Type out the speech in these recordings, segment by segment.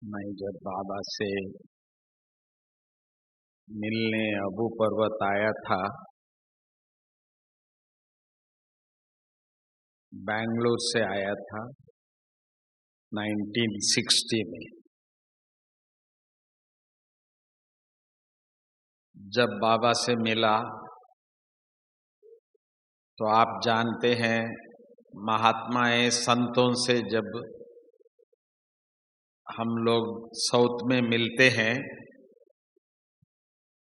मैं जब बाबा से मिलने अबू पर्वत आया था, बैंगलोर से आया था 1960 में। जब बाबा से मिला तो आप जानते हैं, महात्माएं संतों से जब हम लोग साउथ में मिलते हैं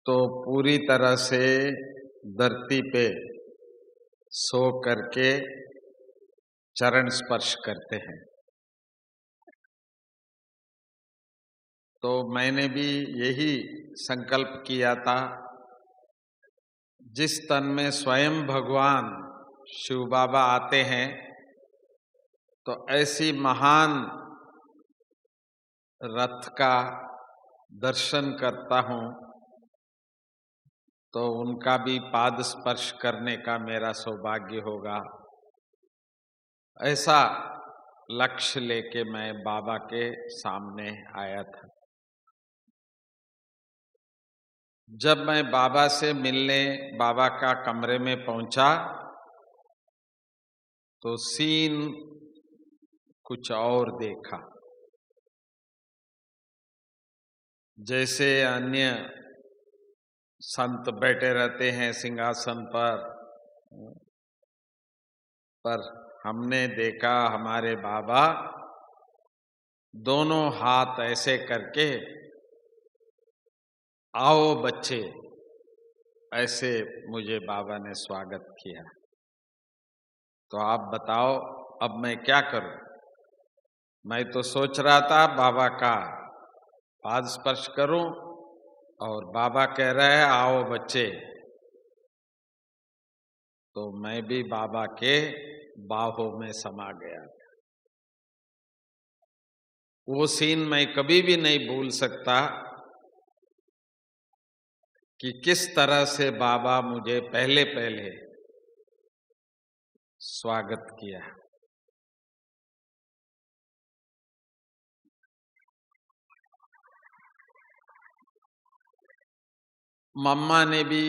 तो पूरी तरह से धरती पे सो करके चरण स्पर्श करते हैं। तो मैंने भी यही संकल्प किया था, जिस तन में स्वयं भगवान शिव बाबा आते हैं तो ऐसी महान रथ का दर्शन करता हूँ तो उनका भी पाद स्पर्श करने का मेरा सौभाग्य होगा। ऐसा लक्ष्य लेके मैं बाबा के सामने आया था। जब मैं बाबा से मिलने बाबा का कमरे में पहुंचा तो सीन कुछ और देखा। जैसे अन्य संत बैठे रहते हैं सिंहासन पर हमने देखा हमारे बाबा दोनों हाथ ऐसे करके, आओ बच्चे, ऐसे मुझे बाबा ने स्वागत किया। तो आप बताओ अब मैं क्या करूं? मैं तो सोच रहा था बाबा का पाद स्पर्श करूं और बाबा कह रहे हैं आओ बच्चे। तो मैं भी बाबा के बाहों में समा गया। वो सीन मैं कभी भी नहीं भूल सकता कि किस तरह से बाबा मुझे पहले स्वागत किया। मम्मा ने भी,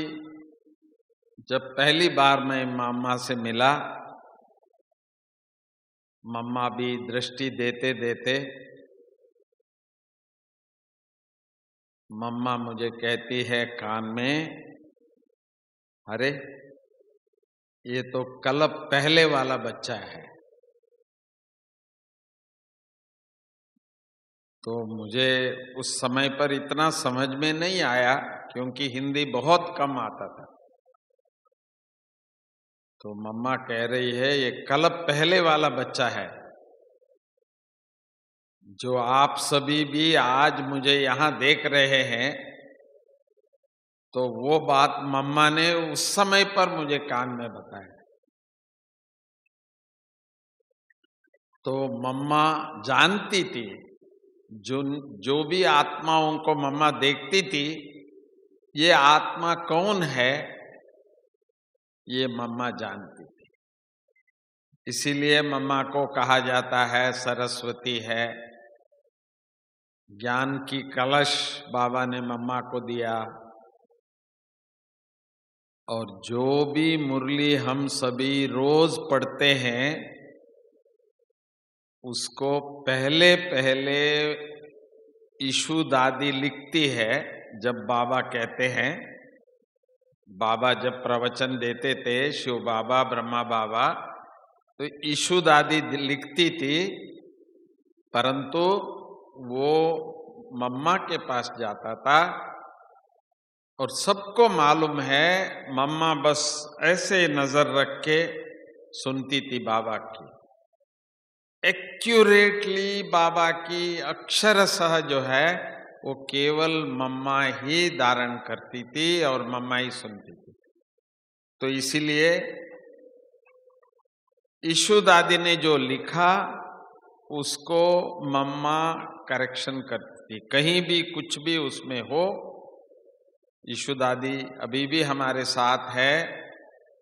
जब पहली बार मैं मम्मा से मिला, मम्मा भी दृष्टि देते देते मम्मा मुझे कहती है कान में, अरे ये तो कल पहले वाला बच्चा है। तो मुझे उस समय पर इतना समझ में नहीं आया क्योंकि हिंदी बहुत कम आता था। तो मम्मा कह रही है ये कल पहले वाला बच्चा है जो आप सभी भी आज मुझे यहाँ देख रहे हैं। तो वो बात मम्मा ने उस समय पर मुझे कान में बताया। तो मम्मा जानती थी, जो भी आत्माओं को मम्मा देखती थी, ये आत्मा कौन है ये मम्मा जानती थी। इसीलिए मम्मा को कहा जाता है सरस्वती है। ज्ञान की कलश बाबा ने मम्मा को दिया। और जो भी मुरली हम सभी रोज पढ़ते हैं उसको पहले ईशु दादी लिखती है। जब बाबा कहते हैं, बाबा जब प्रवचन देते थे, शिव बाबा ब्रह्मा बाबा, तो ईशु दादी लिखती थी, परंतु वो मम्मा के पास जाता था और सबको मालूम है मम्मा बस ऐसे नजर रख के सुनती थी बाबा की। एक्यूरेटली बाबा की अक्षरशः जो है वो केवल मम्मा ही धारण करती थी और मम्मा ही सुनती थी। तो इसीलिए ईशु दादी ने जो लिखा उसको मम्मा करेक्शन करती थी। कहीं भी कुछ भी उसमें हो, ईशु दादी अभी भी हमारे साथ है।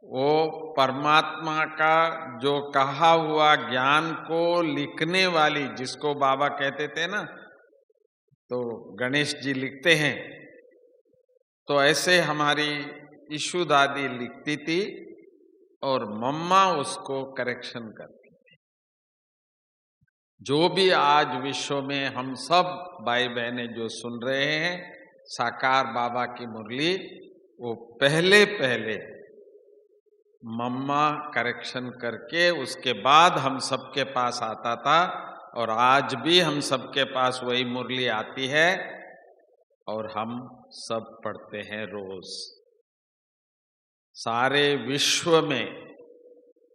वो परमात्मा का जो कहा हुआ ज्ञान को लिखने वाली, जिसको बाबा कहते थे ना, गणेश जी लिखते हैं, तो ऐसे हमारी ईशु दादी लिखती थी और मम्मा उसको करेक्शन करती थी। जो भी आज विश्व में हम सब भाई बहनें जो सुन रहे हैं साकार बाबा की मुरली, वो पहले पहले मम्मा करेक्शन करके उसके बाद हम सबके पास आता था, और आज भी हम सबके पास वही मुरली आती है और हम सब पढ़ते हैं रोज। सारे विश्व में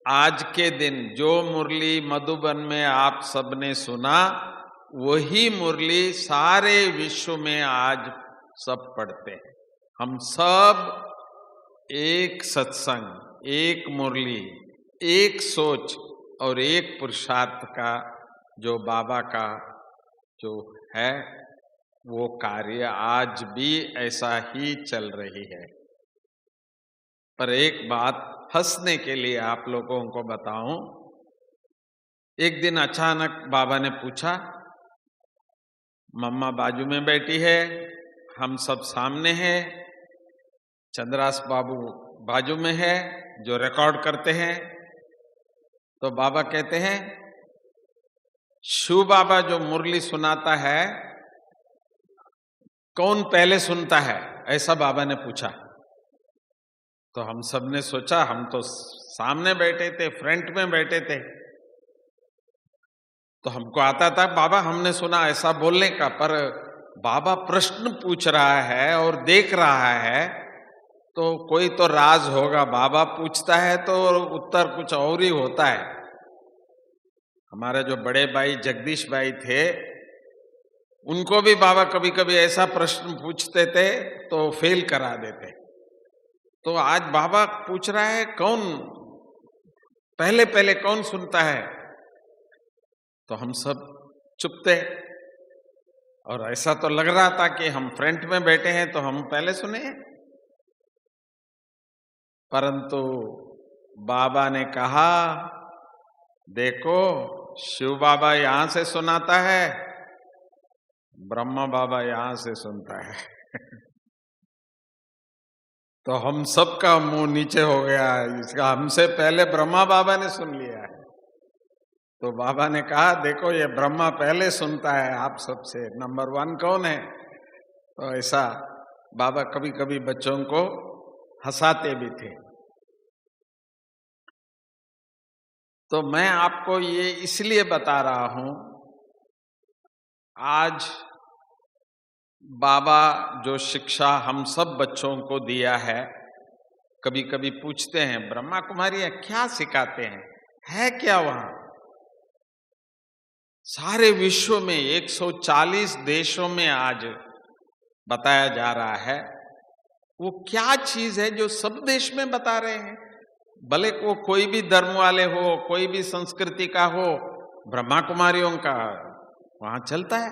आज के दिन जो मुरली मधुबन में आप सबने सुना, वही मुरली सारे विश्व में आज सब पढ़ते हैं। हम सब एक सत्संग, एक मुरली, एक सोच और एक पुरुषार्थ का जो बाबा का जो है वो कार्य आज भी ऐसा ही चल रही है। पर एक बात हंसने के लिए आप लोगों को बताऊं, एक दिन अचानक बाबा ने पूछा, मम्मा बाजू में बैठी है, हम सब सामने हैं, चंद्रास बाबू बाजू में है जो रिकॉर्ड करते हैं, तो बाबा कहते हैं शिव बाबा जो मुरली सुनाता है कौन पहले सुनता है, ऐसा बाबा ने पूछा। तो हम सब ने सोचा, हम तो सामने बैठे थे, फ्रंट में बैठे थे, तो हमको आता था बाबा हमने सुना ऐसा बोलने का, पर बाबा प्रश्न पूछ रहा है और देख रहा है तो कोई तो राज होगा। बाबा पूछता है तो उत्तर कुछ और ही होता है। हमारे जो बड़े भाई जगदीश भाई थे, उनको भी बाबा कभी कभी ऐसा प्रश्न पूछते थे तो फेल करा देते। तो आज बाबा पूछ रहा है कौन पहले पहले कौन सुनता है, तो हम सब चुप थे और ऐसा तो लग रहा था कि हम फ्रंट में बैठे हैं तो हम पहले सुने। परंतु बाबा ने कहा, देखो शिव बाबा यहां से सुनाता है, ब्रह्मा बाबा यहां से सुनता है। तो हम सबका मुंह नीचे हो गया, इसका हमसे पहले ब्रह्मा बाबा ने सुन लिया है। तो बाबा ने कहा, देखो ये ब्रह्मा पहले सुनता है आप सबसे, नंबर 1 कौन है। तो ऐसा बाबा कभी कभी बच्चों को हंसाते भी थे। तो मैं आपको ये इसलिए बता रहा हूं, आज बाबा जो शिक्षा हम सब बच्चों को दिया है, कभी कभी पूछते हैं ब्रह्मा कुमारी क्या सिखाते हैं, है क्या वहां। सारे विश्व में 140 देशों में आज बताया जा रहा है, वो क्या चीज है जो सब देश में बता रहे हैं। भले वो कोई भी धर्म वाले हो, कोई भी संस्कृति का हो, ब्रह्मा कुमारियों का वहां चलता है।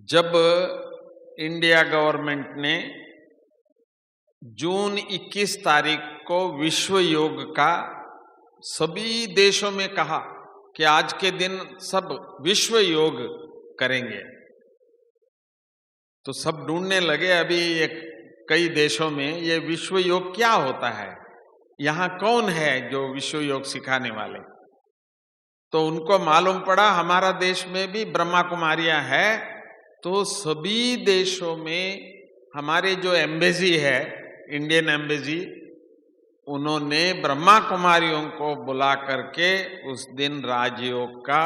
जब इंडिया गवर्नमेंट ने जून 21 तारीख को विश्व योग का सभी देशों में कहा कि आज के दिन सब विश्व योग करेंगे, तो सब ढूंढने लगे अभी कई देशों में ये विश्व योग क्या होता है, यहाँ कौन है जो विश्व योग सिखाने वाले। तो उनको मालूम पड़ा हमारा देश में भी ब्रह्मा कुमारियां है। तो सभी देशों में हमारे जो एम्बेसी है, इंडियन एम्बेसी, उन्होंने ब्रह्मा कुमारियों को बुला करके उस दिन राजयोग का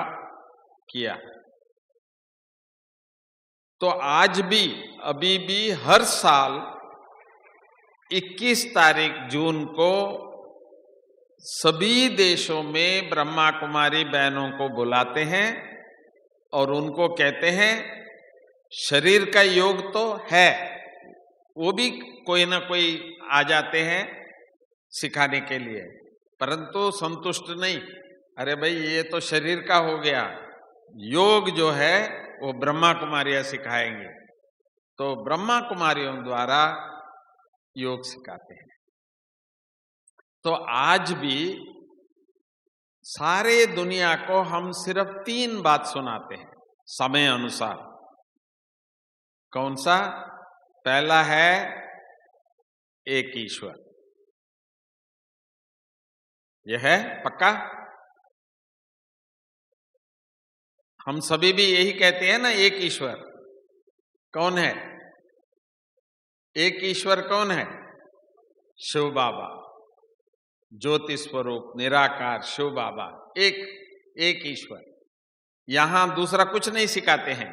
किया। तो आज भी अभी भी हर साल 21 तारीख जून को सभी देशों में ब्रह्मा कुमारी बहनों को बुलाते हैं और उनको कहते हैं शरीर का योग तो है, वो भी कोई ना कोई आ जाते हैं सिखाने के लिए, परंतु संतुष्ट नहीं। अरे भाई ये तो शरीर का हो गया, योग जो है वो ब्रह्मा कुमारियां सिखाएंगे। तो ब्रह्मा कुमारियों द्वारा योग सिखाते हैं। तो आज भी सारे दुनिया को हम सिर्फ 3 बात सुनाते हैं समय अनुसार। कौन सा? पहला है एक ईश्वर। यह है पक्का? हम सभी भी यही कहते हैं ना, एक ईश्वर। कौन है एक ईश्वर? कौन है? शिव बाबा, ज्योति स्वरूप निराकार शिव बाबा, एक ईश्वर। यहां दूसरा कुछ नहीं सिखाते हैं।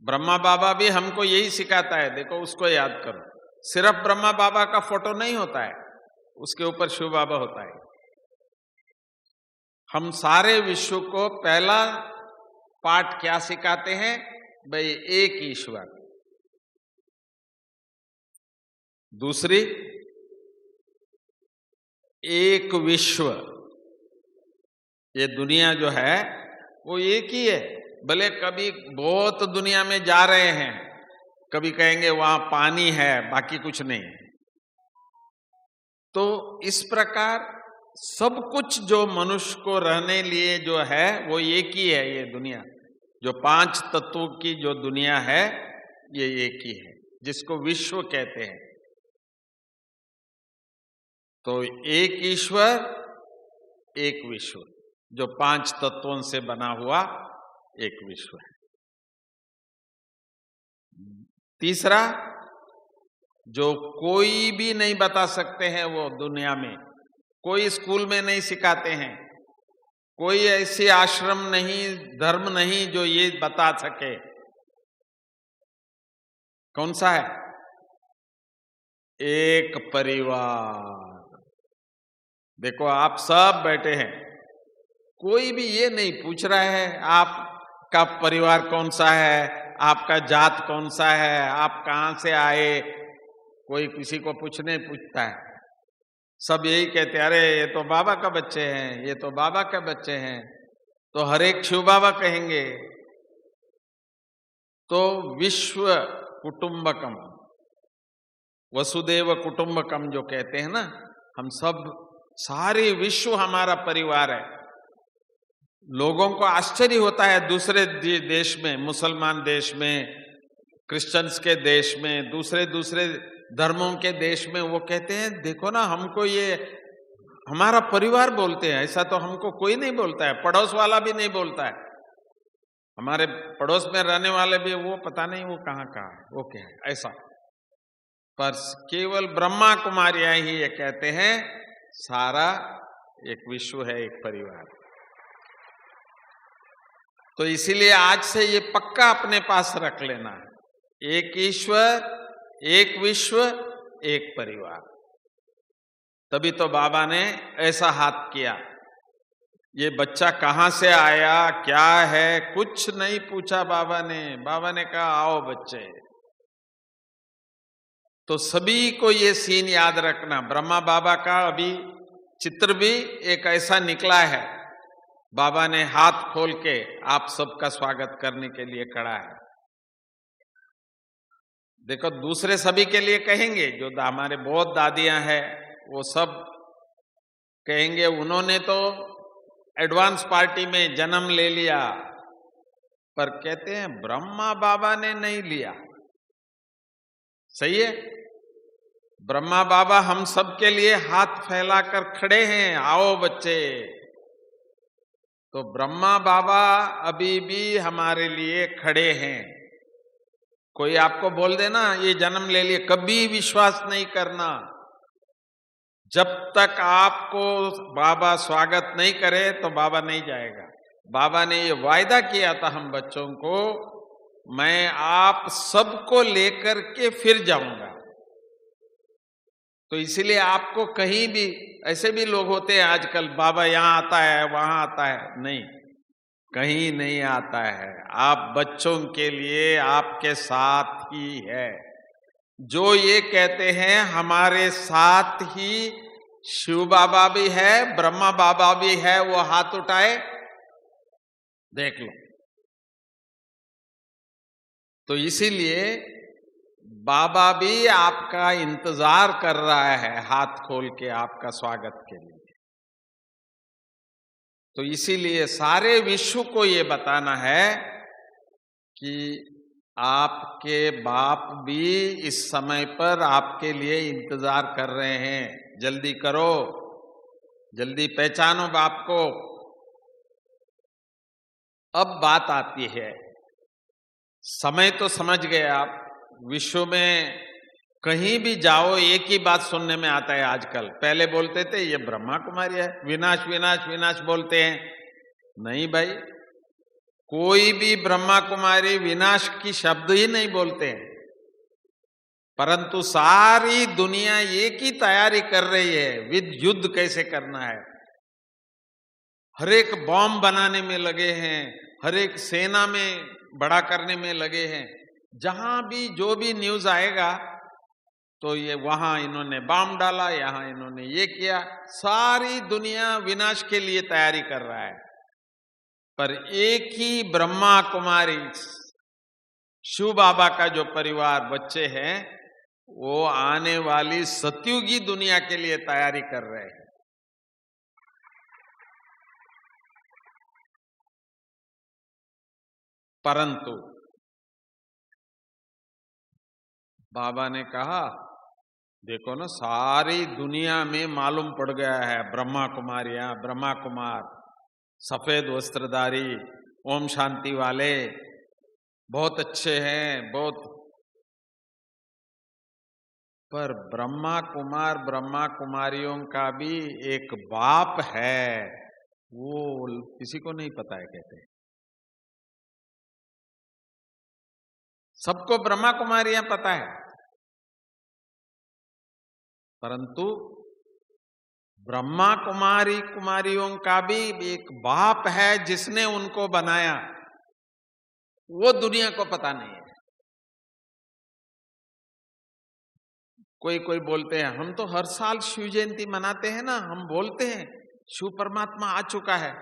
ब्रह्मा बाबा भी हमको यही सिखाता है, देखो उसको याद करो। सिर्फ ब्रह्मा बाबा का फोटो नहीं होता है, उसके ऊपर शिव बाबा होता है। हम सारे विश्व को पहला पाठ क्या सिखाते हैं? भाई एक ईश्वर। दूसरी, एक विश्व। ये दुनिया जो है वो एक ही है। भले कभी बहुत दुनिया में जा रहे हैं, कभी कहेंगे वहां पानी है, बाकी कुछ नहीं। तो इस प्रकार सब कुछ जो मनुष्य को रहने लिए जो है वो एक ही है। ये दुनिया जो 5 तत्वों की जो दुनिया है ये एक ही है, जिसको विश्व कहते हैं। तो एक ईश्वर, एक विश्व, जो 5 तत्वों से बना हुआ एक विश्व है। तीसरा, जो कोई भी नहीं बता सकते हैं वो दुनिया में, कोई स्कूल में नहीं सिखाते हैं, कोई ऐसी आश्रम नहीं, धर्म नहीं जो ये बता सके। कौन सा है? एक परिवार। देखो आप सब बैठे हैं, कोई भी ये नहीं पूछ रहा है आपका परिवार कौन सा है, आपका जात कौन सा है, आप कहां से आए, कोई किसी को पूछता है। सब यही कहते हैं, अरे ये तो बाबा का बच्चे हैं, ये तो बाबा के बच्चे हैं, तो हर एक शिव बाबा कहेंगे। तो विश्व कुटुंबकम, वसुदेव कुटुंबकम जो कहते हैं ना, हम सब, सारे विश्व हमारा परिवार है। लोगों को आश्चर्य होता है दूसरे देश में, मुसलमान देश में, क्रिश्चियंस के देश में, दूसरे धर्मों के देश में, वो कहते हैं देखो ना, हमको ये हमारा परिवार बोलते हैं। ऐसा तो हमको कोई नहीं बोलता है, पड़ोस वाला भी नहीं बोलता है। हमारे पड़ोस में रहने वाले भी वो पता नहीं वो कहाँ है, वो क्या है, ऐसा। पर केवल ब्रह्मा कुमारियां ही ये कहते हैं सारा एक विश्व है, एक परिवार। तो इसीलिए आज से ये पक्का अपने पास रख लेना है, एक ईश्वर, एक विश्व, एक परिवार। तभी तो बाबा ने ऐसा हाथ किया। ये बच्चा कहां से आया, क्या है, कुछ नहीं पूछा बाबा ने। बाबा ने कहा आओ बच्चे। तो सभी को ये सीन याद रखना। ब्रह्मा बाबा का अभी चित्र भी एक ऐसा निकला है, बाबा ने हाथ खोल के आप सबका स्वागत करने के लिए खड़ा है। देखो दूसरे सभी के लिए कहेंगे, जो हमारे बहुत दादियां हैं वो सब कहेंगे उन्होंने तो एडवांस पार्टी में जन्म ले लिया, पर कहते हैं ब्रह्मा बाबा ने नहीं लिया। सही है, ब्रह्मा बाबा हम सब के लिए हाथ फैलाकर खड़े हैं, आओ बच्चे। तो ब्रह्मा बाबा अभी भी हमारे लिए खड़े हैं। कोई आपको बोल देना ये जन्म ले लिए, कभी विश्वास नहीं करना। जब तक आपको बाबा स्वागत नहीं करे तो बाबा नहीं जाएगा। बाबा ने ये वायदा किया था हम बच्चों को, मैं आप सबको लेकर के फिर जाऊंगा। तो इसीलिए आपको कहीं भी, ऐसे भी लोग होते हैं आजकल, बाबा यहां आता है वहां आता है, नहीं, कहीं नहीं आता है। आप बच्चों के लिए आपके साथ ही है। जो ये कहते हैं हमारे साथ ही शिव बाबा भी है, ब्रह्मा बाबा भी है, वो हाथ उठाए, देख लो। तो इसीलिए बाबा भी आपका इंतजार कर रहा है हाथ खोल के आपका स्वागत के लिए। तो इसीलिए सारे विश्व को ये बताना है कि आपके बाप भी इस समय पर आपके लिए इंतजार कर रहे हैं। जल्दी करो, जल्दी पहचानो बाप को। अब बात आती है, समय तो समझ गए आप। विश्व में कहीं भी जाओ एक ही बात सुनने में आता है आजकल। पहले बोलते थे ये ब्रह्मा कुमारी है, विनाश विनाश विनाश बोलते हैं। नहीं भाई, कोई भी ब्रह्मा कुमारी विनाश की शब्द ही नहीं बोलते हैं, परंतु सारी दुनिया एक ही तैयारी कर रही है, विद युद्ध कैसे करना है। हर एक बॉम्ब बनाने में लगे हैं, हर एक सेना में बड़ा करने में लगे हैं। जहां भी जो भी न्यूज आएगा तो ये वहां इन्होंने बॉम्ब डाला, यहां इन्होंने ये किया। सारी दुनिया विनाश के लिए तैयारी कर रहा है, पर एक ही ब्रह्मा कुमारी शिव बाबा का जो परिवार बच्चे हैं वो आने वाली सतयुगी दुनिया के लिए तैयारी कर रहे हैं। परंतु बाबा ने कहा देखो ना, सारी दुनिया में मालूम पड़ गया है ब्रह्मा कुमारियां, ब्रह्मा कुमार, सफेद वस्त्रधारी, ओम शांति वाले बहुत अच्छे हैं, बहुत। पर ब्रह्मा कुमार ब्रह्मा कुमारियों का भी एक बाप है, वो किसी को नहीं पता है कहते। सबको ब्रह्मा कुमारियां पता है, परंतु ब्रह्मा कुमारी कुमारियों का भी एक बाप है जिसने उनको बनाया, वो दुनिया को पता नहीं है। कोई कोई बोलते हैं हम तो हर साल शिव जयंती मनाते हैं ना, हम बोलते हैं शिव परमात्मा आ चुका है।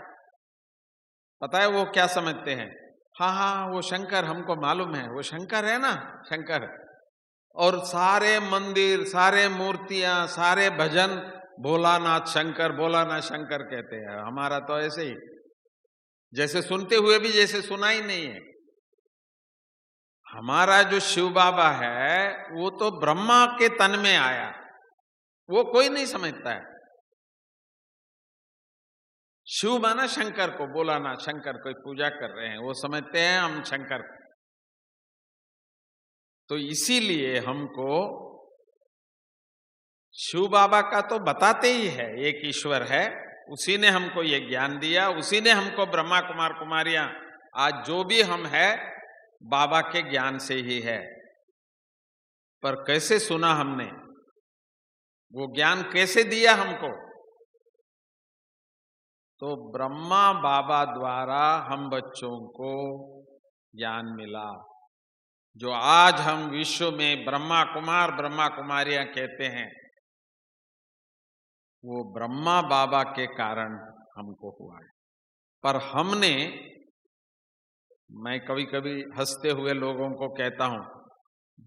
पता है वो क्या समझते हैं? हाँ हाँ वो शंकर, हमको मालूम है वो शंकर है ना, शंकर। और सारे मंदिर, सारे मूर्तियां, सारे भजन भोलानाथ शंकर, भोलानाथ शंकर कहते हैं। हमारा तो ऐसे ही, जैसे सुनते हुए भी जैसे सुना ही नहीं है। हमारा जो शिव बाबा है वो तो ब्रह्मा के तन में आया, वो कोई नहीं समझता है। शिव माना शंकर को, भोलानाथ शंकर को पूजा कर रहे हैं, वो समझते हैं हम शंकर को। तो इसीलिए हमको शिव बाबा का तो बताते ही है एक ईश्वर है, उसी ने हमको ये ज्ञान दिया, उसी ने हमको ब्रह्मा कुमार कुमारियां, आज जो भी हम है बाबा के ज्ञान से ही है। पर कैसे सुना हमने, वो ज्ञान कैसे दिया हमको? तो ब्रह्मा बाबा द्वारा हम बच्चों को ज्ञान मिला। जो आज हम विश्व में ब्रह्मा कुमार ब्रह्मा कुमारियां कहते हैं, वो ब्रह्मा बाबा के कारण हमको हुआ है। पर हमने, मैं कभी कभी हंसते हुए लोगों को कहता हूं,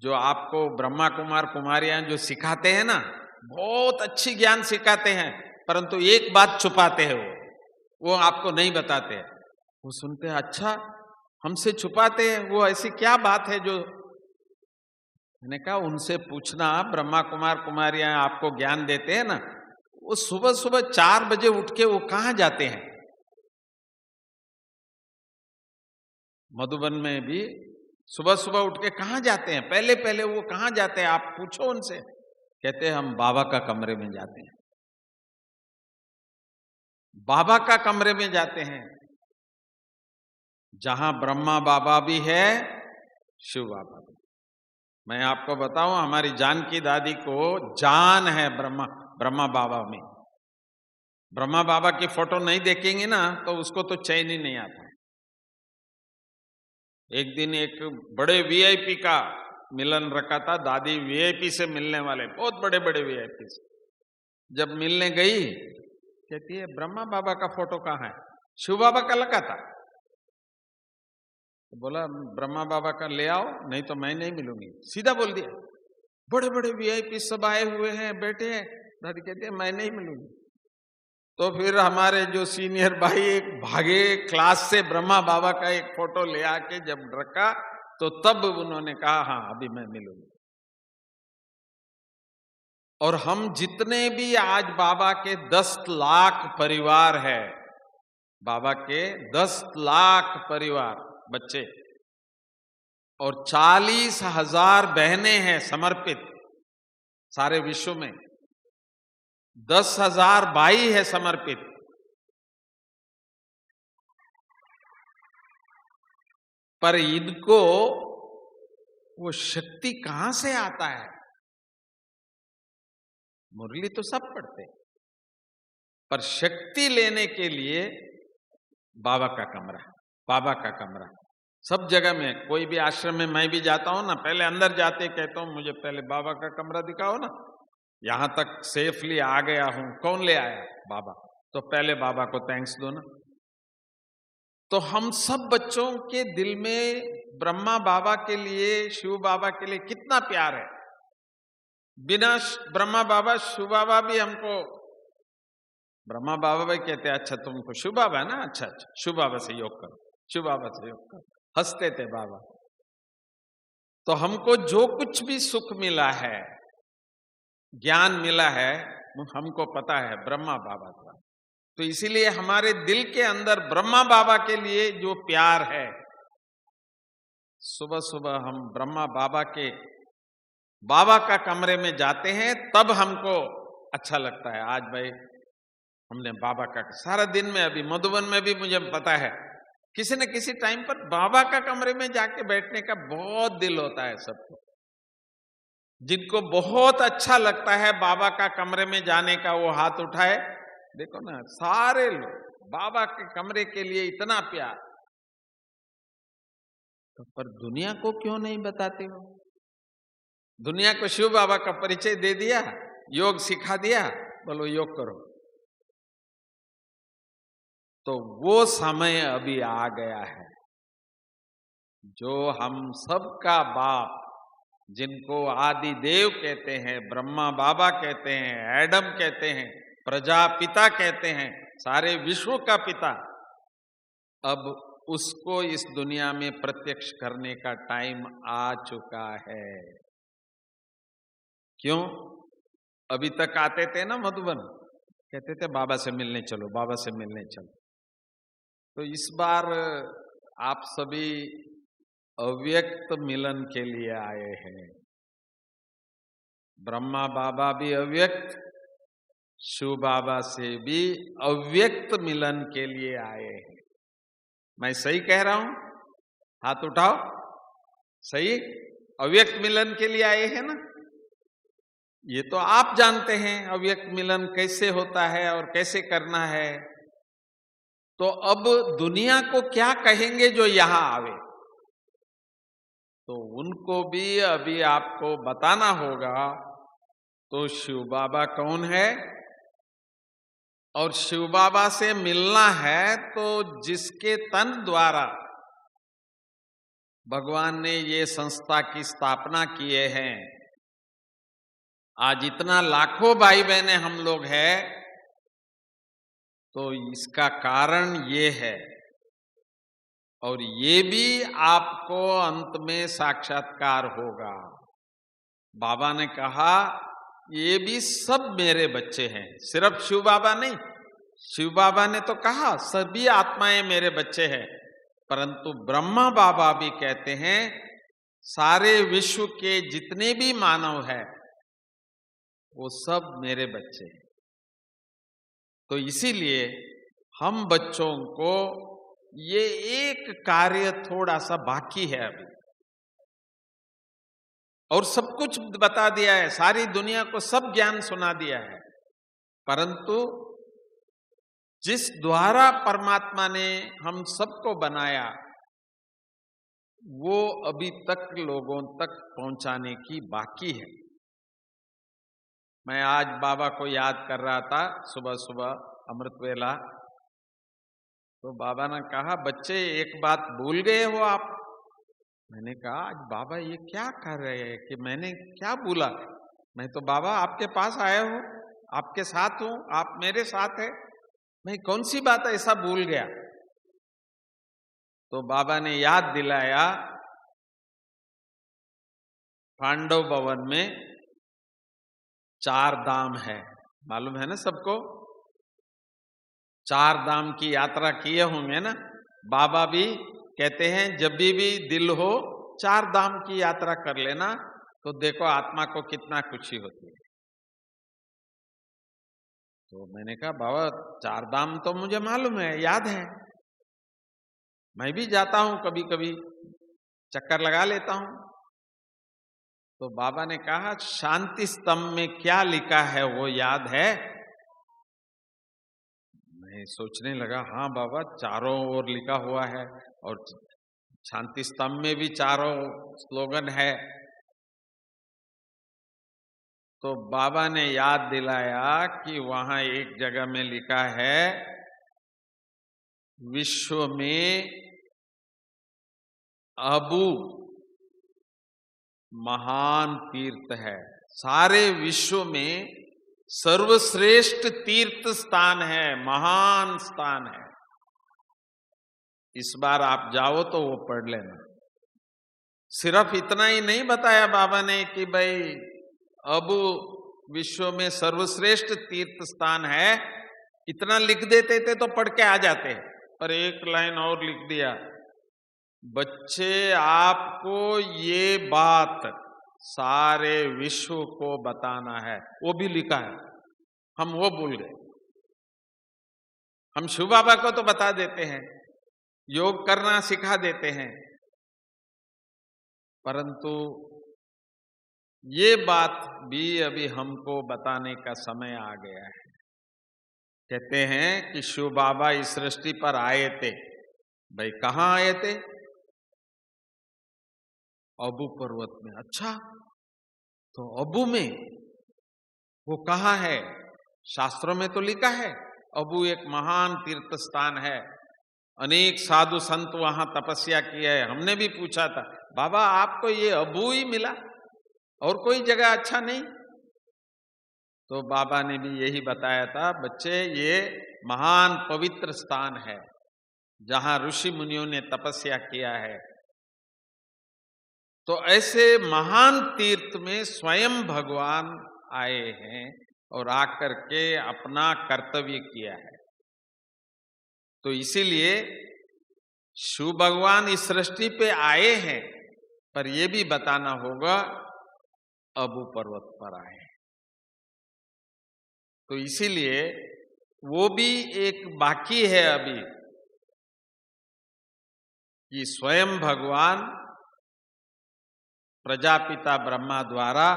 जो आपको ब्रह्मा कुमार कुमारियां जो सिखाते हैं ना, बहुत अच्छी ज्ञान सिखाते हैं, परंतु एक बात छुपाते हैं, वो आपको नहीं बताते। वो सुनते हैं, अच्छा हमसे छुपाते हैं, वो ऐसी क्या बात है जो। मैंने कहा उनसे पूछना, ब्रह्मा कुमार कुमारियां आपको ज्ञान देते हैं ना, वो सुबह सुबह 4 बजे उठ के वो कहां जाते हैं? मधुबन में भी सुबह सुबह उठ के कहां जाते हैं? पहले पहले वो कहां जाते हैं? आप पूछो उनसे। कहते हैं हम बाबा का कमरे में जाते हैं, बाबा का कमरे में जाते हैं, जहां ब्रह्मा बाबा भी है, शिव बाबा भी। मैं आपको बताऊं, हमारी जानकी दादी को जान है ब्रह्मा बाबा में। ब्रह्मा बाबा की फोटो नहीं देखेंगे ना तो उसको तो चैन ही नहीं आता। एक दिन एक बड़े वीआईपी का मिलन रखा था, दादी वीआईपी से मिलने वाले, बहुत बड़े बड़े वीआईपी से जब मिलने गई, कहती है ब्रह्मा बाबा का फोटो कहाँ है? शिव बाबा का लगा था। तो बोला ब्रह्मा बाबा का ले आओ, नहीं तो मैं नहीं मिलूंगी, सीधा बोल दिया। बड़े बड़े वीआईपी सब आए हुए हैं, बैठे हैं। दादी कहती है मैं नहीं मिलूंगी। तो फिर हमारे जो सीनियर भाई एक भागे क्लास से ब्रह्मा बाबा का एक फोटो ले आके जब रखा, तो तब उन्होंने कहा हाँ अभी मैं मिलूंगा। और हम जितने भी आज बाबा के 10 लाख परिवार है, बाबा के 10 लाख परिवार बच्चे और 40,000 बहनें हैं समर्पित सारे विश्व में, 10,000 भाई है समर्पित, पर इनको वो शक्ति कहां से आता है? मुरली तो सब पढ़ते, पर शक्ति लेने के लिए बाबा का कमरा, बाबा का कमरा सब जगह में। कोई भी आश्रम में मैं भी जाता हूं ना, पहले अंदर जाते कहता हूं मुझे पहले बाबा का कमरा दिखाओ ना, यहां तक सेफली आ गया हूं, कौन ले आया? बाबा। तो पहले बाबा को थैंक्स दो ना। तो हम सब बच्चों के दिल में ब्रह्मा बाबा के लिए, शिव बाबा के लिए कितना प्यार है। बिना ब्रह्मा बाबा शिव बाबा भी हमको, ब्रह्मा बाबा भी कहते अच्छा तुमको शिव बाबा है ना, अच्छा अच्छा शिव बाबा से योग करो, शिव बाबा से योग करो, हंसते थे बाबा। तो हमको जो कुछ भी सुख मिला है, ज्ञान मिला है, हमको पता है ब्रह्मा बाबा का। तो इसीलिए हमारे दिल के अंदर ब्रह्मा बाबा के लिए जो प्यार है, सुबह सुबह हम ब्रह्मा बाबा के, बाबा का कमरे में जाते हैं तब हमको अच्छा लगता है। आज भाई हमने बाबा का, सारा दिन में अभी मधुबन में भी मुझे पता है किसी न किसी टाइम पर बाबा का कमरे में जाके बैठने का बहुत दिल होता है सबको। जिनको बहुत अच्छा लगता है बाबा का कमरे में जाने का वो हाथ उठाए। देखो ना सारे लोग बाबा के कमरे के लिए इतना प्यार, तो पर दुनिया को क्यों नहीं बताते हो? दुनिया को शिव बाबा का परिचय दे दिया, योग सिखा दिया, बोलो योग करो। तो वो समय अभी आ गया है जो हम सबका बाप, जिनको आदि देव कहते हैं, ब्रह्मा बाबा कहते हैं, एडम कहते हैं, प्रजापिता कहते हैं, सारे विश्व का पिता, अब उसको इस दुनिया में प्रत्यक्ष करने का टाइम आ चुका है। क्यों? अभी तक आते थे ना मधुबन, कहते थे बाबा से मिलने चलो, बाबा से मिलने चलो। तो इस बार आप सभी अव्यक्त मिलन के लिए आए हैं। ब्रह्मा बाबा भी अव्यक्त, शिव बाबा से भी अव्यक्त मिलन के लिए आए हैं। मैं सही कह रहा हूं? हाथ उठाओ। सही? अव्यक्त मिलन के लिए आए हैं ना? ये तो आप जानते हैं अव्यक्त मिलन कैसे होता है और कैसे करना है। तो अब दुनिया को क्या कहेंगे जो यहां आवे? तो उनको भी अभी आपको बताना होगा। तो शिव बाबा कौन है और शिव बाबा से मिलना है तो जिसके तन द्वारा भगवान ने ये संस्था की स्थापना किए हैं, आज इतना लाखों भाई बहने हम लोग हैं, तो इसका कारण ये है। और ये भी आपको अंत में साक्षात्कार होगा। बाबा ने कहा ये भी सब मेरे बच्चे हैं, सिर्फ शिव बाबा नहीं। शिव बाबा ने तो कहा सभी आत्माएं मेरे बच्चे हैं, परंतु ब्रह्मा बाबा भी कहते हैं सारे विश्व के जितने भी मानव हैं वो सब मेरे बच्चे हैं। तो इसीलिए हम बच्चों को ये एक कार्य थोड़ा सा बाकी है अभी, और सब कुछ बता दिया है, सारी दुनिया को सब ज्ञान सुना दिया है, परंतु जिस द्वारा परमात्मा ने हम सबको बनाया वो अभी तक लोगों तक पहुंचाने की बाकी है। मैं आज बाबा को याद कर रहा था सुबह सुबह अमृत वेला, तो बाबा ने कहा बच्चे एक बात भूल गए हो आप। मैंने कहा आज बाबा ये क्या कर रहे हैं कि मैंने क्या भूला? मैं तो बाबा आपके पास आया हूं, आपके साथ हूं, आप मेरे साथ है, मैं कौन सी बात ऐसा भूल गया? तो बाबा ने याद दिलाया पांडव भवन में 4 धाम है, मालूम है ना सबको? 4 धाम की यात्रा किए होंगे ना। बाबा भी कहते हैं जब भी दिल हो 4 धाम की यात्रा कर लेना, तो देखो आत्मा को कितना खुशी होती है। तो मैंने कहा बाबा 4 धाम तो मुझे मालूम है, याद है, मैं भी जाता हूं, कभी कभी चक्कर लगा लेता हूं। तो बाबा ने कहा शांति स्तंभ में क्या लिखा है वो याद है? मैं सोचने लगा, हाँ बाबा चारों ओर लिखा हुआ है और शांति स्तंभ में भी चारों स्लोगन है। तो बाबा ने याद दिलाया कि वहां एक जगह में लिखा है विश्व में अबू महान तीर्थ है, सारे विश्व में सर्वश्रेष्ठ तीर्थ स्थान है, महान स्थान है। इस बार आप जाओ तो वो पढ़ लेना। सिर्फ इतना ही नहीं बताया बाबा ने कि भाई अबू विश्व में सर्वश्रेष्ठ तीर्थ स्थान है, इतना लिख देते थे तो पढ़ के आ जाते, पर एक लाइन और लिख दिया, बच्चे आपको ये बात सारे विश्व को बताना है। वो भी लिखा है, हम वो भूल गए। हम शिव बाबा को तो बता देते हैं, योग करना सिखा देते हैं, परंतु ये बात भी अभी हमको बताने का समय आ गया है। कहते हैं कि शिव बाबा इस सृष्टि पर आए थे। भाई कहाँ आए थे? अबू पर्वत में। अच्छा, तो अबू में वो कहाँ है? शास्त्रों में तो लिखा है अबू एक महान तीर्थ स्थान है, अनेक साधु संत वहां तपस्या किया है। हमने भी पूछा था, बाबा आपको ये अबू ही मिला और कोई जगह अच्छा नहीं? तो बाबा ने भी यही बताया था, बच्चे ये महान पवित्र स्थान है जहां ऋषि मुनियों ने तपस्या किया है। तो ऐसे महान तीर्थ में स्वयं भगवान आए हैं और आकर के अपना कर्तव्य किया है। तो इसीलिए शिव भगवान इस सृष्टि पे आए हैं, पर यह भी बताना होगा अबू पर्वत पर आए। तो इसीलिए वो भी एक बाकी है अभी कि स्वयं भगवान प्रजापिता ब्रह्मा द्वारा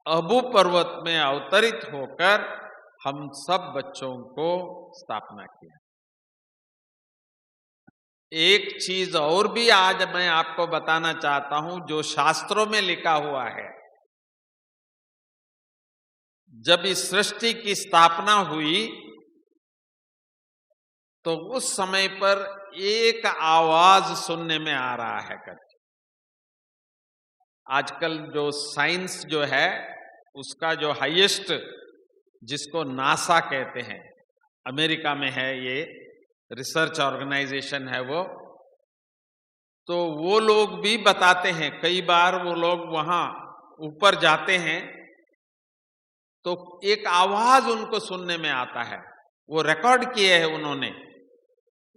अबू पर्वत में अवतरित होकर हम सब बच्चों को स्थापना किया। एक चीज और भी आज मैं आपको बताना चाहता हूं जो शास्त्रों में लिखा हुआ है। जब इस सृष्टि की स्थापना हुई तो उस समय पर एक आवाज सुनने में आ रहा है करके। आजकल जो साइंस जो है उसका जो हाईएस्ट, जिसको नासा कहते हैं, अमेरिका में है, ये रिसर्च ऑर्गेनाइजेशन है वो, तो वो लोग भी बताते हैं। कई बार वो लोग वहां ऊपर जाते हैं तो एक आवाज उनको सुनने में आता है, वो रिकॉर्ड किए हैं उन्होंने,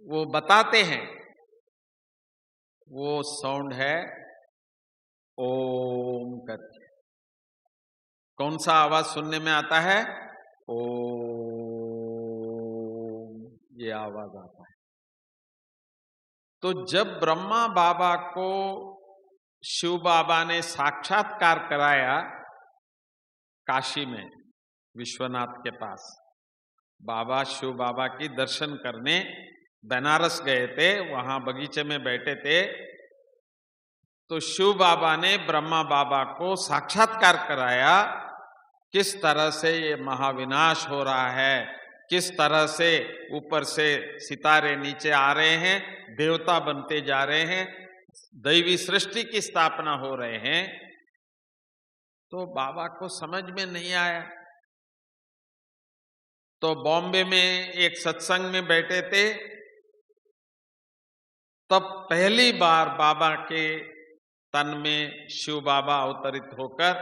वो बताते हैं, वो साउंड है ओम करके। कौन सा आवाज सुनने में आता है? ओम, ये आवाज आता है। तो जब ब्रह्मा बाबा को शिव बाबा ने साक्षात्कार कराया काशी में विश्वनाथ के पास, बाबा शिव बाबा की दर्शन करने बनारस गए थे, वहां बगीचे में बैठे थे, तो शिव बाबा ने ब्रह्मा बाबा को साक्षात्कार कराया किस तरह से ये महाविनाश हो रहा है, किस तरह से ऊपर से सितारे नीचे आ रहे हैं, देवता बनते जा रहे हैं, दैवी सृष्टि की स्थापना हो रहे हैं। तो बाबा को समझ में नहीं आया। तो बॉम्बे में एक सत्संग में बैठे थे, तब पहली बार बाबा के तन में शिव बाबा अवतरित होकर,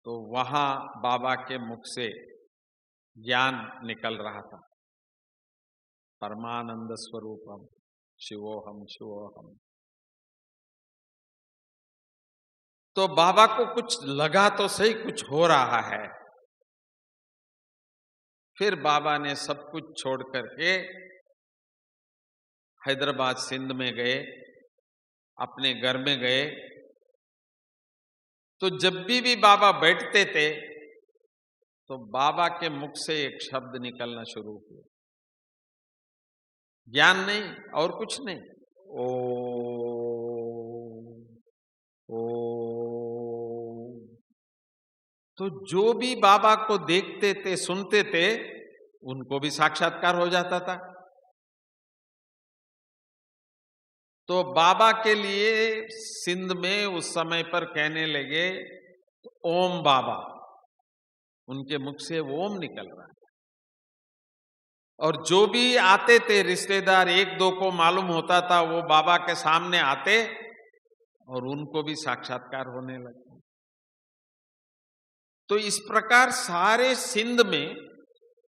तो वहां बाबा के मुख से ज्ञान निकल रहा था, परमानंद स्वरूपम शिवोहम शिवोहम। तो बाबा को कुछ लगा तो सही कुछ हो रहा है। फिर बाबा ने सब कुछ छोड़ करके हैदराबाद सिंध में गए, अपने घर में गए। तो जब भी बाबा बैठते थे तो बाबा के मुख से एक शब्द निकलना शुरू हुआ, ज्ञान नहीं और कुछ नहीं, ओ ओ। तो जो भी बाबा को देखते थे, सुनते थे, उनको भी साक्षात्कार हो जाता था। तो बाबा के लिए सिंध में उस समय पर कहने लगे ओम बाबा, उनके मुख से ओम निकल रहा है। और जो भी आते थे रिश्तेदार, एक दो को मालूम होता था, वो बाबा के सामने आते और उनको भी साक्षात्कार होने लगे। तो इस प्रकार सारे सिंध में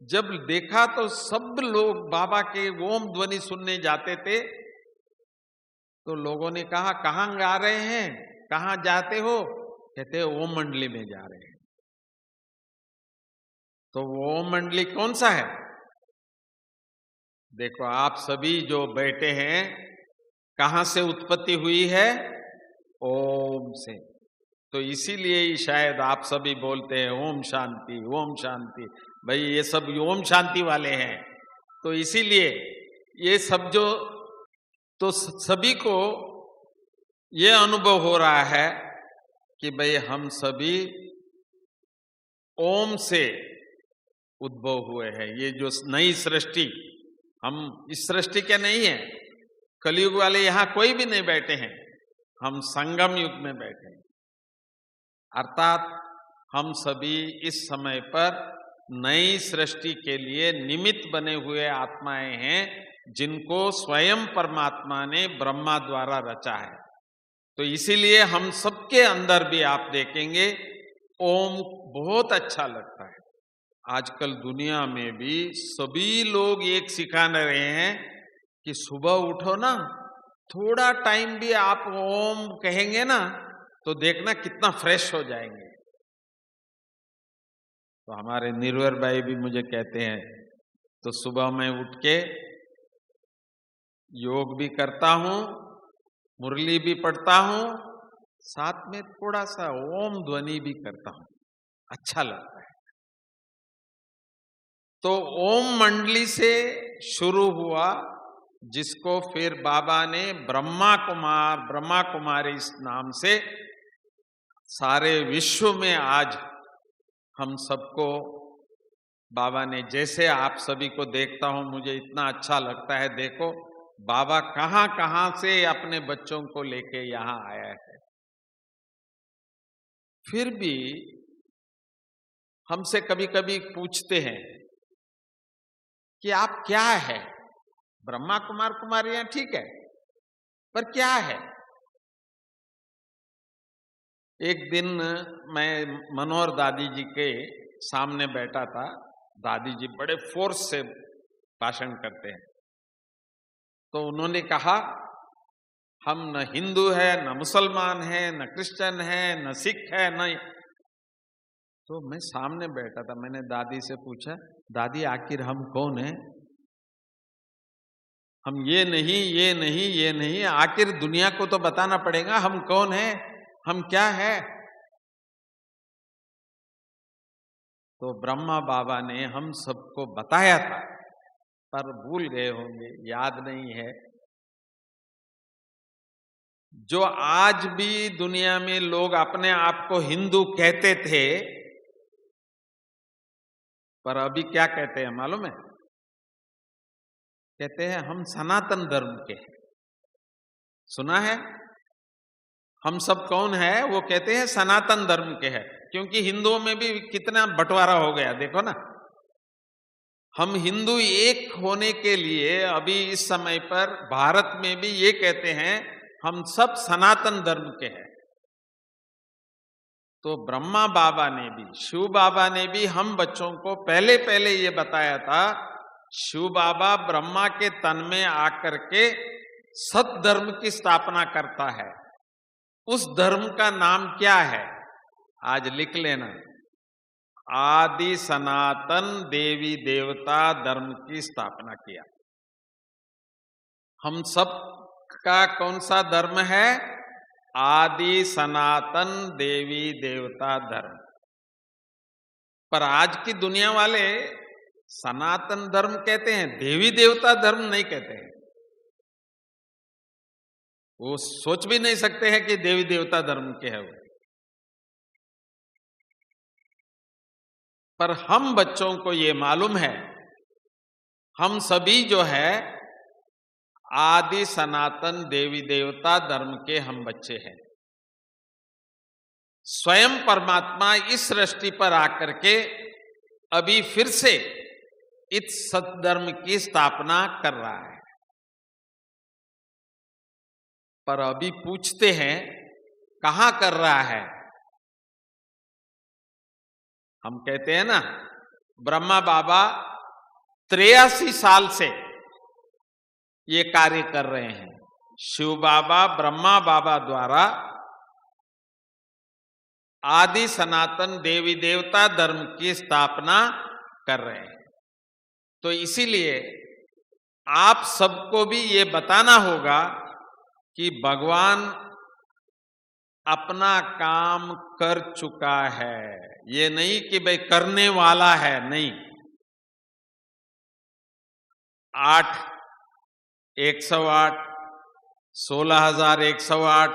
जब देखा तो सब लोग बाबा के ओम ध्वनि सुनने जाते थे। तो लोगों ने कहा, कहां जा रहे हैं, कहां जाते हो? कहते ओम मंडली में जा रहे हैं। तो वो ओम मंडली कौन सा है? देखो, आप सभी जो बैठे हैं, कहां से उत्पत्ति हुई है? ओम से। तो इसीलिए ही शायद आप सभी बोलते हैं ओम शांति, ओम शांति। भाई ये सब ओम शांति वाले हैं। तो इसीलिए ये सब जो, तो सभी को ये अनुभव हो रहा है कि भाई हम सभी ओम से उद्भव हुए हैं। ये जो नई सृष्टि, हम इस सृष्टि के नहीं है, कलयुग वाले यहां कोई भी नहीं बैठे हैं, हम संगम युग में बैठे हैं। अर्थात हम सभी इस समय पर नई सृष्टि के लिए निमित्त बने हुए आत्माएं हैं, जिनको स्वयं परमात्मा ने ब्रह्मा द्वारा रचा है। तो इसीलिए हम सबके अंदर भी आप देखेंगे ओम बहुत अच्छा लगता है। आजकल दुनिया में भी सभी लोग एक सिखा रहे हैं कि सुबह उठो ना, थोड़ा टाइम भी आप ओम कहेंगे ना, तो देखना कितना फ्रेश हो जाएंगे। तो हमारे निर्वर भाई भी मुझे कहते हैं, तो सुबह मैं उठ के योग भी करता हूं, मुरली भी पढ़ता हूं, साथ में थोड़ा सा ओम ध्वनि भी करता हूं, अच्छा लगता है। तो ओम मंडली से शुरू हुआ, जिसको फिर बाबा ने ब्रह्मा कुमारी इस नाम से सारे विश्व में आज हम सबको बाबा ने, जैसे आप सभी को देखता हूं मुझे इतना अच्छा लगता है। देखो बाबा कहां कहां से अपने बच्चों को लेके यहां आया है। फिर भी हमसे कभी कभी पूछते हैं कि आप क्या है? ब्रह्मा कुमारियां ठीक है, पर क्या है? एक दिन मैं मनोहर दादी जी के सामने बैठा था। दादी जी बड़े फोर्स से भाषण करते हैं। तो उन्होंने कहा, हम न हिंदू है, न मुसलमान है, न क्रिश्चियन है, न सिख है, न। तो मैं सामने बैठा था, मैंने दादी से पूछा, दादी आखिर हम कौन है? हम ये नहीं, ये नहीं, ये नहीं, आखिर दुनिया को तो बताना पड़ेगा हम कौन है, हम क्या है? तो ब्रह्मा बाबा ने हम सबको बताया था, पर भूल गए होंगे, याद नहीं है। जो आज भी दुनिया में लोग अपने आप को हिंदू कहते थे, पर अभी क्या कहते हैं मालूम है? कहते हैं हम सनातन धर्म के हैं। सुना है? हम सब कौन है? वो कहते हैं सनातन धर्म के हैं, क्योंकि हिंदुओं में भी कितना बंटवारा हो गया देखो ना। हम हिंदू एक होने के लिए अभी इस समय पर भारत में भी ये कहते हैं हम सब सनातन धर्म के हैं। तो ब्रह्मा बाबा ने भी, शिव बाबा ने भी हम बच्चों को पहले पहले ये बताया था, शिव बाबा ब्रह्मा के तन में आकर के सत धर्म की स्थापना करता है। उस धर्म का नाम क्या है? आज लिख लेना, आदि सनातन देवी देवता धर्म की स्थापना किया। हम सब का कौन सा धर्म है? आदि सनातन देवी देवता धर्म। पर आज की दुनिया वाले सनातन धर्म कहते हैं, देवी देवता धर्म नहीं कहते हैं। वो सोच भी नहीं सकते हैं कि देवी देवता धर्म के है वो। पर हम बच्चों को ये मालूम है, हम सभी जो है आदि सनातन देवी देवता धर्म के हम बच्चे हैं। स्वयं परमात्मा इस सृष्टि पर आकर के अभी फिर से इस सतधर्म की स्थापना कर रहा है। पर अभी पूछते हैं कहां कर रहा है? हम कहते हैं ना, ब्रह्मा बाबा 83 साल से ये कार्य कर रहे हैं। शिव बाबा ब्रह्मा बाबा द्वारा आदि सनातन देवी देवता धर्म की स्थापना कर रहे हैं। तो इसीलिए आप सबको भी ये बताना होगा कि भगवान अपना काम कर चुका है। ये नहीं कि भाई करने वाला है, नहीं। 8, 108, 16,108,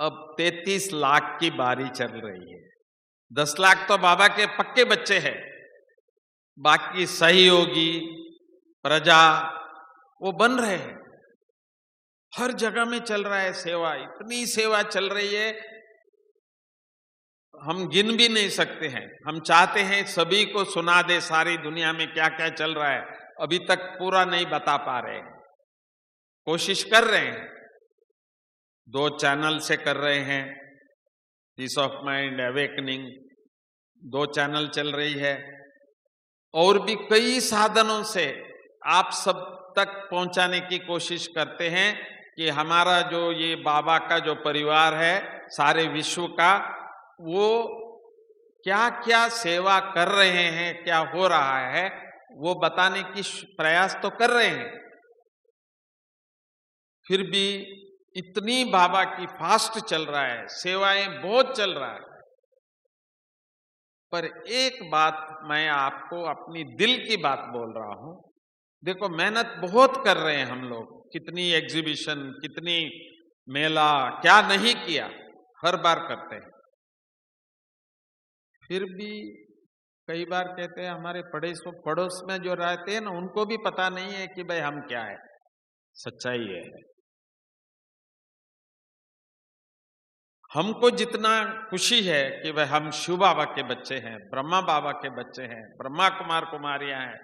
अब 33 लाख की बारी चल रही है। 10 लाख तो बाबा के पक्के बच्चे हैं, बाकी सहयोगी प्रजा वो बन रहे हैं। हर जगह में चल रहा है सेवा, इतनी सेवा चल रही है हम गिन भी नहीं सकते हैं। हम चाहते हैं सभी को सुना दे सारी दुनिया में क्या क्या चल रहा है, अभी तक पूरा नहीं बता पा रहे हैं। कोशिश कर रहे हैं, 2 चैनल से कर रहे हैं, peace of mind, awakening, 2 channel चल रही है। और भी कई साधनों से आप सब तक पहुंचाने की कोशिश करते हैं कि हमारा जो ये बाबा का जो परिवार है सारे विश्व का, वो क्या क्या सेवा कर रहे हैं, क्या हो रहा है, वो बताने की प्रयास तो कर रहे हैं। फिर भी इतनी बाबा की फास्ट चल रहा है, सेवाएं बहुत चल रहा है। पर एक बात मैं आपको अपनी दिल की बात बोल रहा हूं, देखो मेहनत बहुत कर रहे हैं हम लोग, कितनी एग्जीबिशन, कितनी मेला, क्या नहीं किया, हर बार करते हैं। फिर भी कई बार कहते हैं हमारे पड़ोस में जो रहते हैं ना, उनको भी पता नहीं है कि भाई हम क्या है। सच्चाई है, हमको जितना खुशी है कि भाई हम शिव बाबा के बच्चे हैं, ब्रह्मा बाबा के बच्चे हैं, ब्रह्मा कुमार कुमारियां हैं,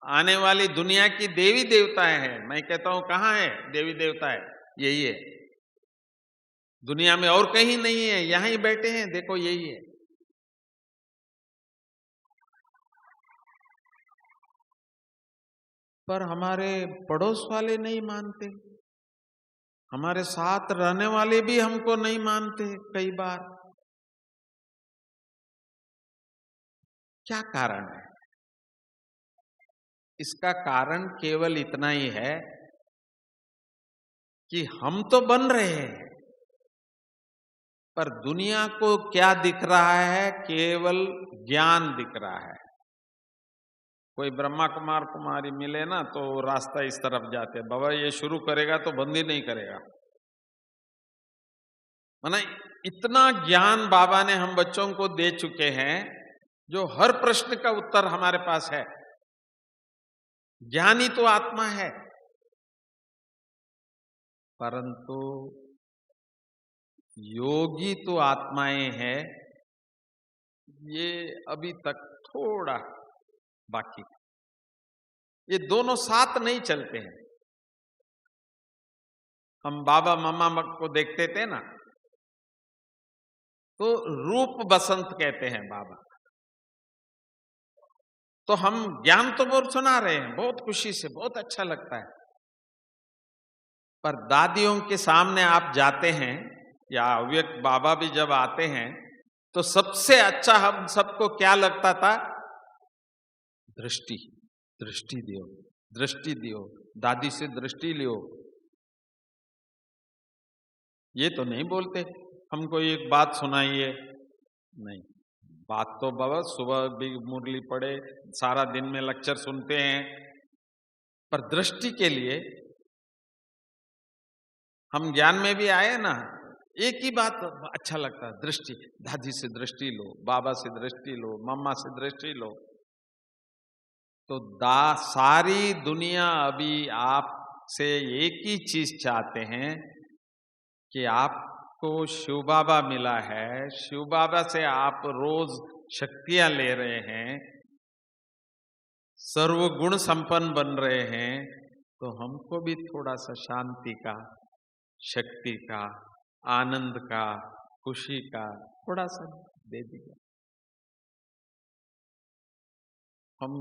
आने वाली दुनिया की देवी देवताएं हैं। मैं कहता हूं कहां है देवी देवता है? यही है दुनिया में, और कहीं नहीं है, यहां ही बैठे हैं, देखो यही है। पर हमारे पड़ोस वाले नहीं मानते, हमारे साथ रहने वाले भी हमको नहीं मानते कई बार। क्या कारण है? इसका कारण केवल इतना ही है कि हम तो बन रहे हैं, पर दुनिया को क्या दिख रहा है? केवल ज्ञान दिख रहा है। कोई ब्रह्मा कुमार कुमारी मिले ना तो रास्ता इस तरफ जाते, बाबा ये शुरू करेगा तो बंद ही नहीं करेगा। माना इतना ज्ञान बाबा ने हम बच्चों को दे चुके हैं, जो हर प्रश्न का उत्तर हमारे पास है। ज्ञानी तो आत्मा है, परंतु योगी तो आत्माएं हैं। ये अभी तक थोड़ा बाकी ये दोनों साथ नहीं चलते हैं। हम बाबा मम्मा को देखते थे ना, तो रूप बसंत कहते हैं बाबा। तो हम ज्ञान तो बहुत सुना रहे हैं, बहुत खुशी से, बहुत अच्छा लगता है, पर दादियों के सामने आप जाते हैं या अव्यक्त बाबा भी जब आते हैं तो सबसे अच्छा हम सबको क्या लगता था? दृष्टि, दृष्टि दियो, दृष्टि दियो, दादी से दृष्टि लियो। ये तो नहीं बोलते हमको एक बात सुनाइए, नहीं। बात तो बाबा सुबह भी मुरली पढ़े, सारा दिन में लेक्चर सुनते हैं, पर दृष्टि के लिए हम ज्ञान में भी आए ना, एक ही बात अच्छा लगता है, दृष्टि। दादी से दृष्टि लो, बाबा से दृष्टि लो, मम्मा से दृष्टि लो। तो सारी दुनिया अभी आपसे एक ही चीज चाहते हैं कि आपको शिव बाबा मिला है, शिव बाबा से आप रोज शक्तियां ले रहे हैं, सर्वगुण संपन्न बन रहे हैं, तो हमको भी थोड़ा सा शांति का, शक्ति का, आनंद का, खुशी का थोड़ा सा दे दीजिए। हम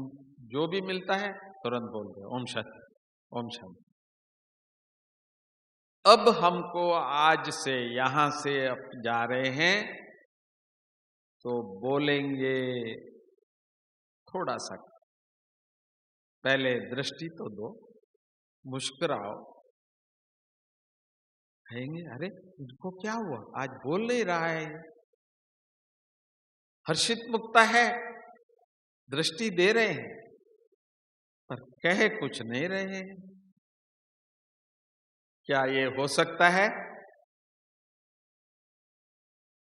जो भी मिलता है तुरंत बोलते हैं ओम शांति, ओम शांति। अब हमको आज से यहां से अब जा रहे हैं तो बोलेंगे थोड़ा सा, पहले दृष्टि तो दो, मुस्कुराओ, कहेंगे अरे इनको क्या हुआ, आज बोल नहीं रहा है, हर्षित मुक्ता है, दृष्टि दे रहे हैं पर कह कुछ नहीं रहे हैं। क्या ये हो सकता है?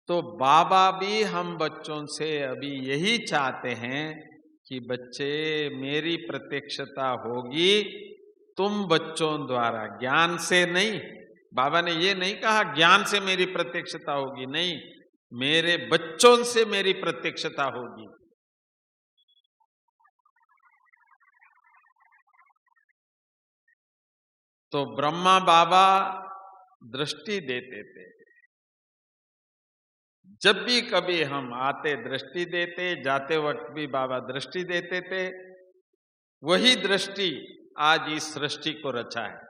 तो बाबा भी हम बच्चों से अभी यही चाहते हैं कि बच्चे मेरी प्रत्यक्षता होगी तुम बच्चों द्वारा, ज्ञान से नहीं। बाबा ने ये नहीं कहा ज्ञान से मेरी प्रत्यक्षता होगी, नहीं, मेरे बच्चों से मेरी प्रत्यक्षता होगी। तो ब्रह्मा बाबा दृष्टि देते थे, जब भी कभी हम आते दृष्टि देते, जाते वक्त भी बाबा दृष्टि देते थे। वही दृष्टि आज इस सृष्टि को रचा है।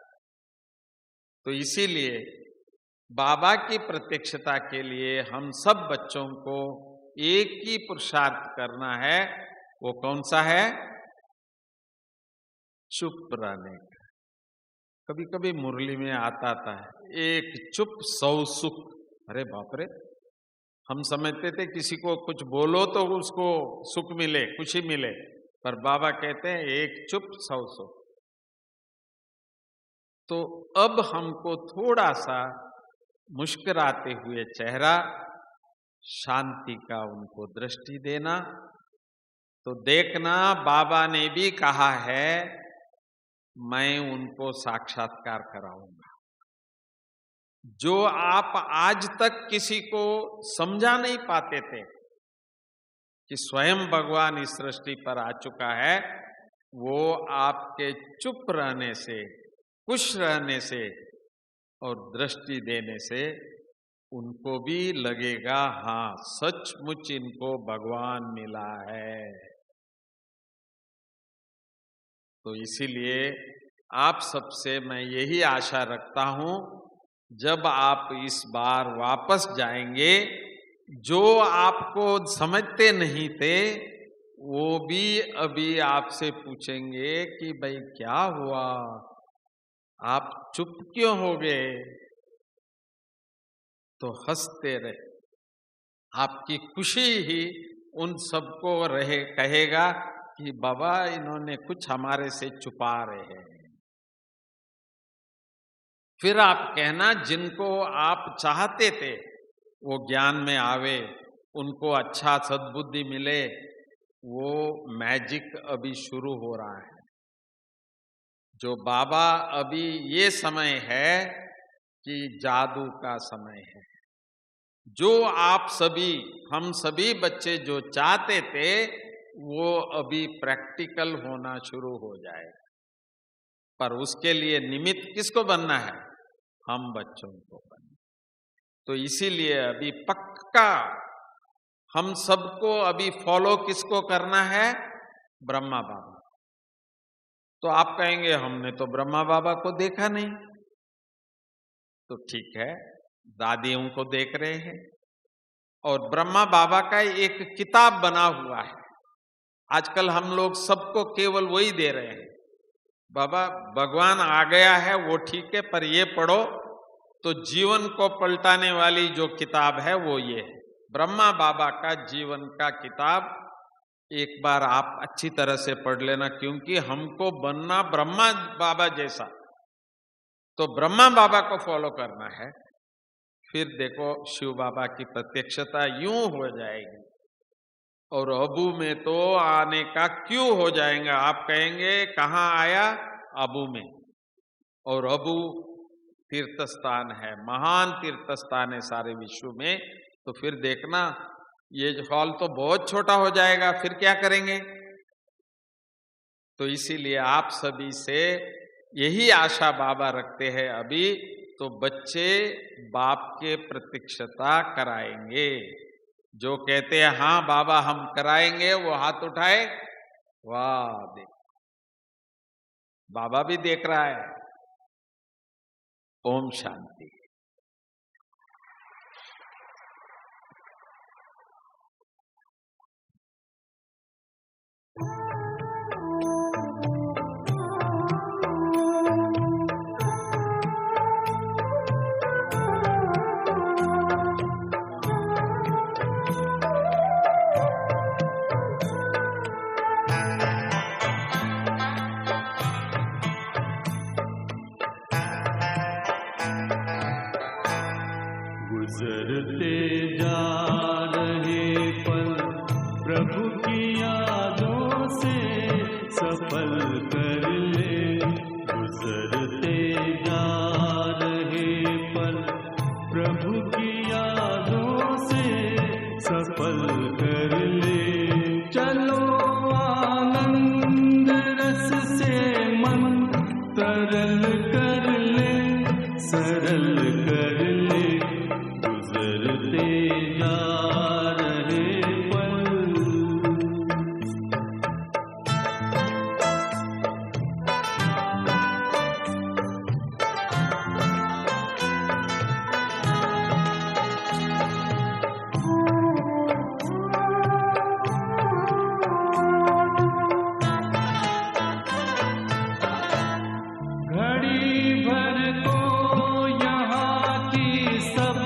तो इसीलिए बाबा की प्रत्यक्षता के लिए हम सब बच्चों को एक ही पुरुषार्थ करना है। वो कौन सा है? चुप रहने का। कभी कभी मुरली में आता था एक चुप 100 सुख। अरे बाप रे, हम समझते थे किसी को कुछ बोलो तो उसको सुख मिले, खुशी मिले, पर बाबा कहते हैं एक चुप 100 सुख। तो अब हमको थोड़ा सा मुस्कुराते हुए चेहरा, शांति का उनको दृष्टि देना। तो देखना बाबा ने भी कहा है मैं उनको साक्षात्कार कराऊंगा। जो आप आज तक किसी को समझा नहीं पाते थे कि स्वयं भगवान इस सृष्टि पर आ चुका है, वो आपके चुप रहने से, खुश रहने से और दृष्टि देने से उनको भी लगेगा हाँ सचमुच इनको भगवान मिला है। तो इसीलिए आप सबसे मैं यही आशा रखता हूं, जब आप इस बार वापस जाएंगे, जो आपको समझते नहीं थे वो भी अभी आपसे पूछेंगे कि भाई क्या हुआ, आप चुप क्यों हो गए? तो हंसते रहे। आपकी खुशी ही उन सबको कहेगा कि बाबा इन्होंने कुछ हमारे से छुपा रहे हैं। फिर आप कहना जिनको आप चाहते थे वो ज्ञान में आवे, उनको अच्छा सद्बुद्धि मिले, वो मैजिक अभी शुरू हो रहा है। जो बाबा अभी ये समय है कि जादू का समय है। जो आप सभी, हम सभी बच्चे जो चाहते थे वो अभी प्रैक्टिकल होना शुरू हो जाए। पर उसके लिए निमित्त किसको बनना है? हम बच्चों को बनना। तो इसीलिए अभी पक्का हम सबको अभी फॉलो किसको करना है? ब्रह्मा बाबा। तो आप कहेंगे हमने तो ब्रह्मा बाबा को देखा नहीं। तो ठीक है, दादियों को देख रहे हैं और ब्रह्मा बाबा का एक किताब बना हुआ है। आजकल हम लोग सबको केवल वही दे रहे हैं। बाबा भगवान आ गया है वो ठीक है, पर ये पढ़ो तो जीवन को पलटाने वाली जो किताब है वो ये है, ब्रह्मा बाबा का जीवन का किताब। एक बार आप अच्छी तरह से पढ़ लेना, क्योंकि हमको बनना ब्रह्मा बाबा जैसा। तो ब्रह्मा बाबा को फॉलो करना है। फिर देखो शिव बाबा की प्रत्यक्षता यूं हो जाएगी। और अबू में तो आने का क्यों हो जाएगा? आप कहेंगे कहाँ आया? अबू में। और अबू तीर्थ स्थान है, महान तीर्थ स्थान है सारे विश्व में। तो फिर देखना ये हॉल तो बहुत छोटा हो जाएगा, फिर क्या करेंगे? तो इसीलिए आप सभी से यही आशा बाबा रखते हैं अभी तो बच्चे बाप के प्रतीक्षता कराएंगे। जो कहते हैं हाँ बाबा हम कराएंगे, वो हाथ उठाए। वाह, देख बाबा भी देख रहा है। ओम शांति। गुजरते जा रहे पल प्रभु की यादों से सफल कर ले। गुजरते जा रहे पल प्रभु की यादों से सफल कर ले। चलो आनंद रस से मन तरल कर ले, सरल कर ले। गुजरते जा रहे पल घड़ी भर को यहाँ की सब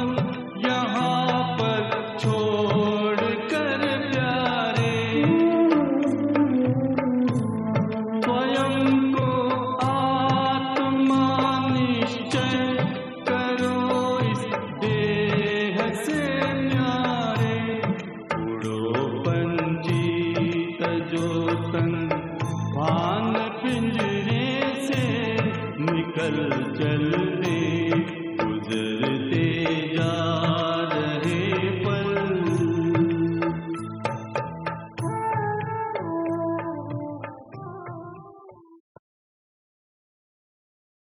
यहाँ पर छोड़ कर प्यारे, स्वयं को आत्मा निश्चय करो इस देह से न्यारे। उड़ो पंछी तजो तन भान पिंजरे से निकल चल